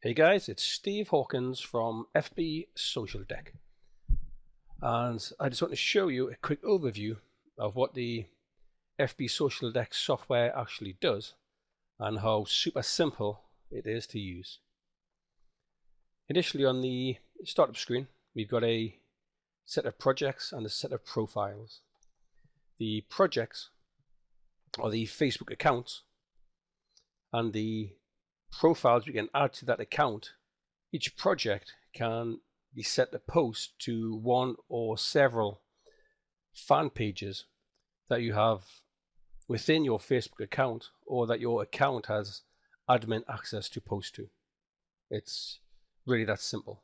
Hey guys, it's Steve Hawkins from FB Social Deck, and I just want to show you a quick overview of what the FB Social Deck software actually does and how super simple it is to use. Initially on the startup screen, we've got a set of projects and a set of profiles. The projects are the Facebook accounts, and the profiles we can add to that account. Each project can be set to post to one or several fan pages that you have within your Facebook account or that your account has admin access to post to. It's really that simple.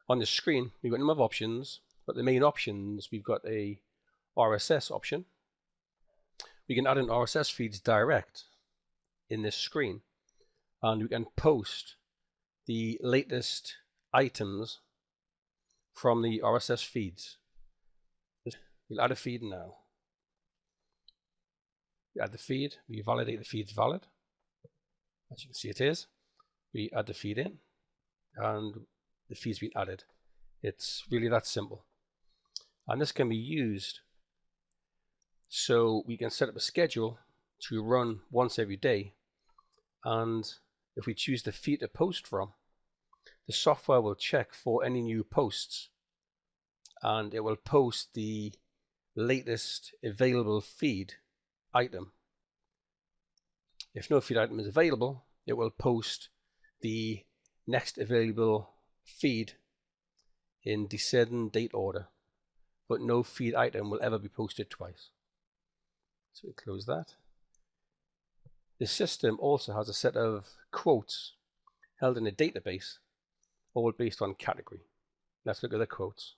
On the screen, we've got a number of options, but the main options, we've got a RSS option. We can add in RSS feeds direct in this screen, and we can post the latest items from the RSS feeds. We'll add a feed now. We add the feed, we validate the feed's valid. As you can see, it is. We add the feed in, and the feed's been added. It's really that simple. And this can be used so we can set up a schedule to run once every day. And if we choose the feed to post from, the software will check for any new posts, and it will post the latest available feed item. If no feed item is available, it will post the next available feed in descending date order, but no feed item will ever be posted twice. So we close that. The system also has a set of quotes held in a database, all based on category. Let's look at the quotes.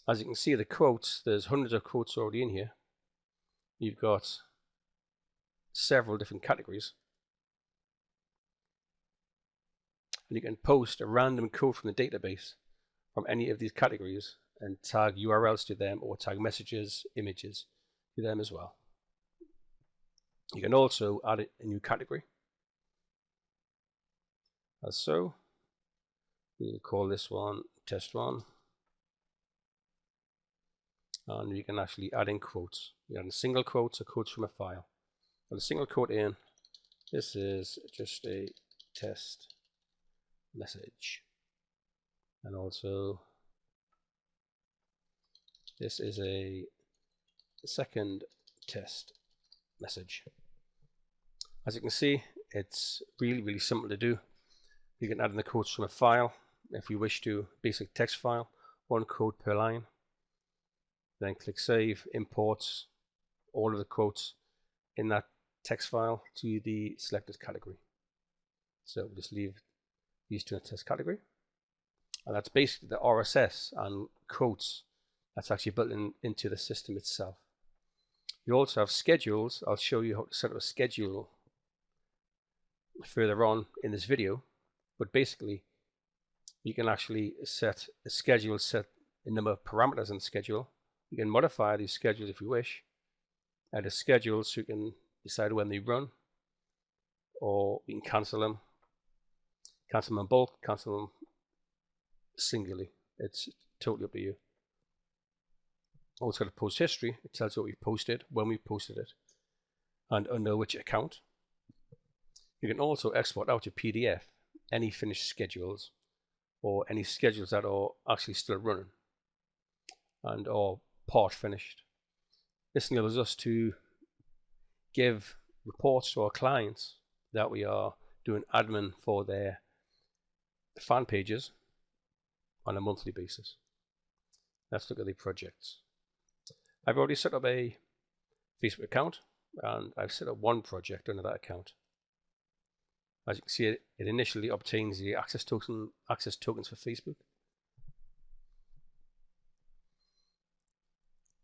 As you can see, the quotes, there's hundreds of quotes already in here. You've got several different categories. And you can post a random quote from the database from any of these categories and tag URLs to them or tag messages, images to them as well. You can also add a new category, as so. We'll call this one test one, and you can actually add in quotes. You add in single quotes or quotes from a file. Put a single quote in. This is just a test message, and also this is a second test message. As you can see, it's really simple to do. You can add in the quotes from a file if you wish to, basic text file, one quote per line. Then click save, imports all of the quotes in that text file to the selected category. So we'll just leave these two in the test category. And that's basically the RSS and quotes that's actually built into the system itself. You also have schedules. I'll show you how to set up a schedule further on in this video, but basically you can actually set a schedule, set a number of parameters in the schedule. You can modify these schedules if you wish, add a schedule so you can decide when they run, or you can cancel them in bulk, cancel them singly. It's totally up to you. Also got a post history. It tells you what we've posted, when we posted it, and under which account. You can also export out to PDF any finished schedules or any schedules that are actually still running and are part finished. This enables us to give reports to our clients that we are doing admin for their fan pages on a monthly basis. Let's look at the projects. I've already set up a Facebook account, and I've set up one project under that account. As you can see, it initially obtains the access tokens for Facebook.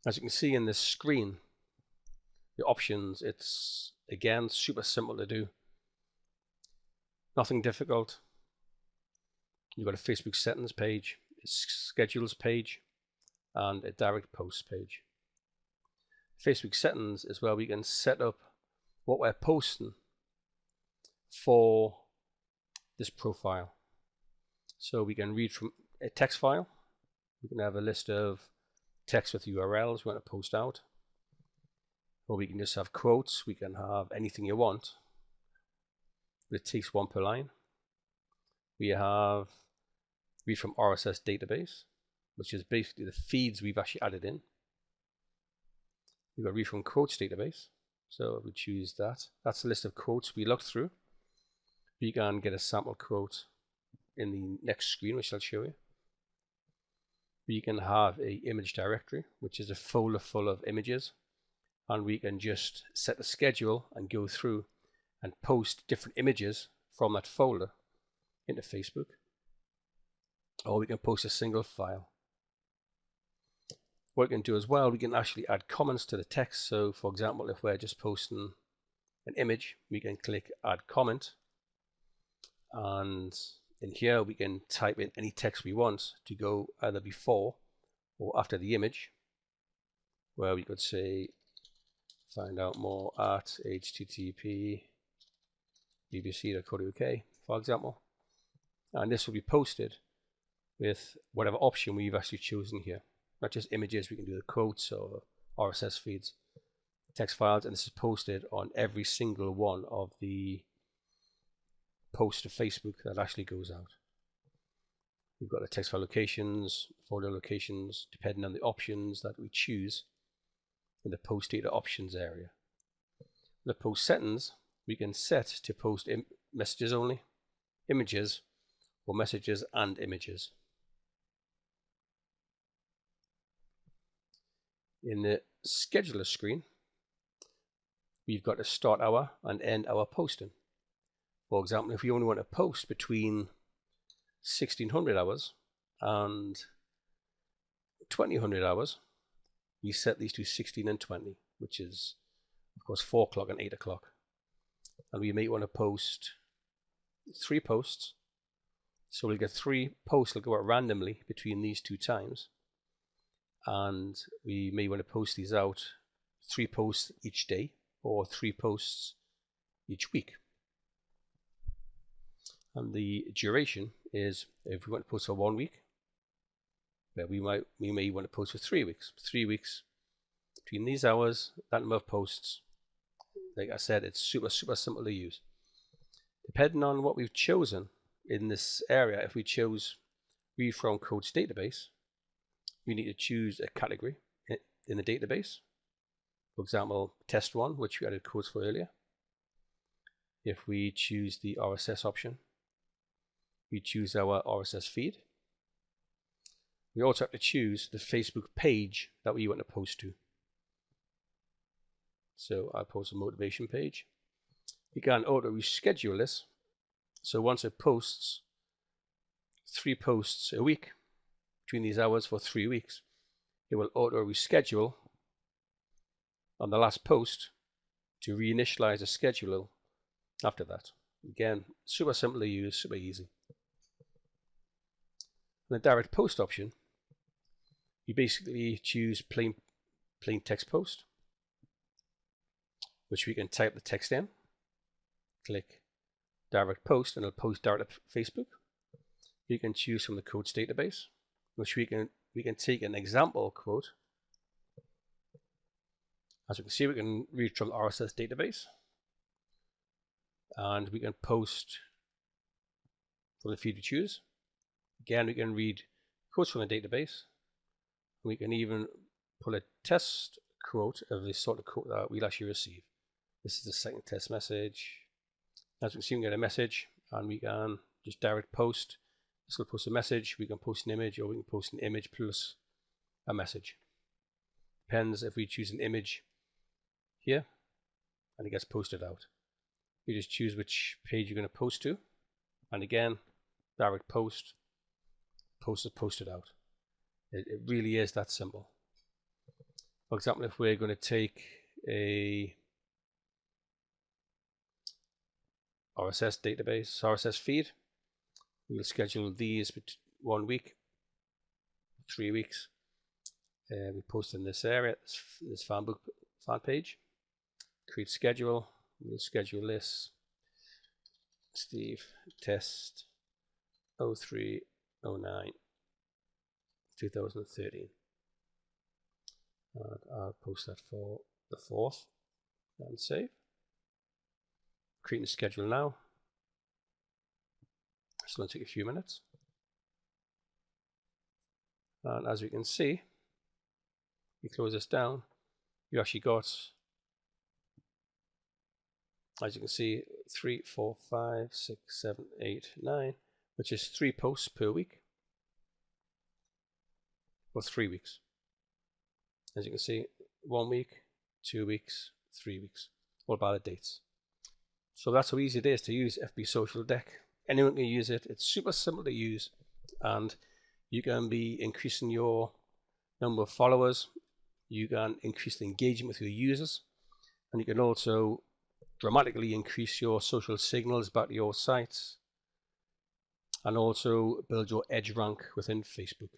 As you can see in this screen, the options, it's again super simple to do. Nothing difficult. You've got a Facebook settings page, a schedules page, and a direct post page. Facebook settings is where we can set up what we're posting for this profile. So we can read from a text file. We can have a list of text with URLs we want to post out. Or we can just have quotes. We can have anything you want. But it takes one per line. We have read from RSS database, which is basically the feeds we've actually added in. We've got read from quotes database. So if we choose that, that's the list of quotes we looked through. We can get a sample quote in the next screen, which I'll show you. We can have a image directory, which is a folder full of images, and we can just set the schedule and go through and post different images from that folder into Facebook, or we can post a single file. What we can do as well, we can actually add comments to the text. So for example, if we're just posting an image, we can click add comment, and in here we can type in any text we want to go either before or after the image, where we could say find out more at http bbc.co.uk, for example, and this will be posted with whatever option we've actually chosen here. Not just images, we can do the quotes or RSS feeds, text files, and this is posted on every single one of the posts to Facebook that actually goes out. We've got the text file locations, folder locations, depending on the options that we choose in the post data options area. The post settings, we can set to post messages only, images, or messages and images. In the scheduler screen, we've got a start hour and end hour posting. For example, if we only want to post between 1600 hours and 2000 hours, we set these to 16 and 20, which is of course 4 o'clock and 8 o'clock. And we may want to post 3 posts. So we'll get 3 posts that go out randomly between these 2 times. And we may want to post these out 3 posts each day or 3 posts each week. And the duration is, if we want to post for 1 week, we may want to post for 3 weeks. 3 weeks between these hours, that number of posts. Like I said, it's super simple to use. Depending on what we've chosen in this area, if we chose read from quotes database, we need to choose a category in the database. For example, test 1, which we added quotes for earlier. If we choose the RSS option, we choose our RSS feed. We also have to choose the Facebook page that we want to post to. So I'll post a motivation page. You can auto reschedule this. So once it posts 3 posts a week between these hours for 3 weeks, it will auto reschedule on the last post to reinitialize the schedule after that. Again, super simple to use, super easy. The direct post option, you basically choose plain text post, which we can type the text in, click direct post, and it'll post direct to Facebook. You can choose from the quotes database, which we can take an example quote. As you can see, we can read from the RSS database, and we can post from the feed we choose. Again, we can read quotes from the database. We can even pull a test quote of the sort of quote that we'll actually receive. This is the second test message. As you can see, we can get a message, and we can just direct post. This will post a message. We can post an image, or we can post an image plus a message. Depends if we choose an image here, and it gets posted out. You just choose which page you're going to post to, and again, direct post. Post is posted out. It really is that simple. For example, if we're going to take a RSS database, RSS feed, we'll schedule these 1 week, 3 weeks. We post in this area, this fan page. Create schedule. We'll schedule this Steve test 0309 2013. And I'll post that for the 4th and save. Creating a schedule now. It's going to take a few minutes. And as we can see, you close this down, you actually got, as you can see, 3, 4, 5, 6, 7, 8, 9, which is 3 posts per week for 3 weeks. As you can see, 1 week, 2 weeks, 3 weeks, all by the dates. So that's how easy it is to use FB Social Deck. Anyone can use it. It's super simple to use, and you can be increasing your number of followers. You can increase the engagement with your users, and you can also dramatically increase your social signals back to your sites, and also build your edge rank within Facebook.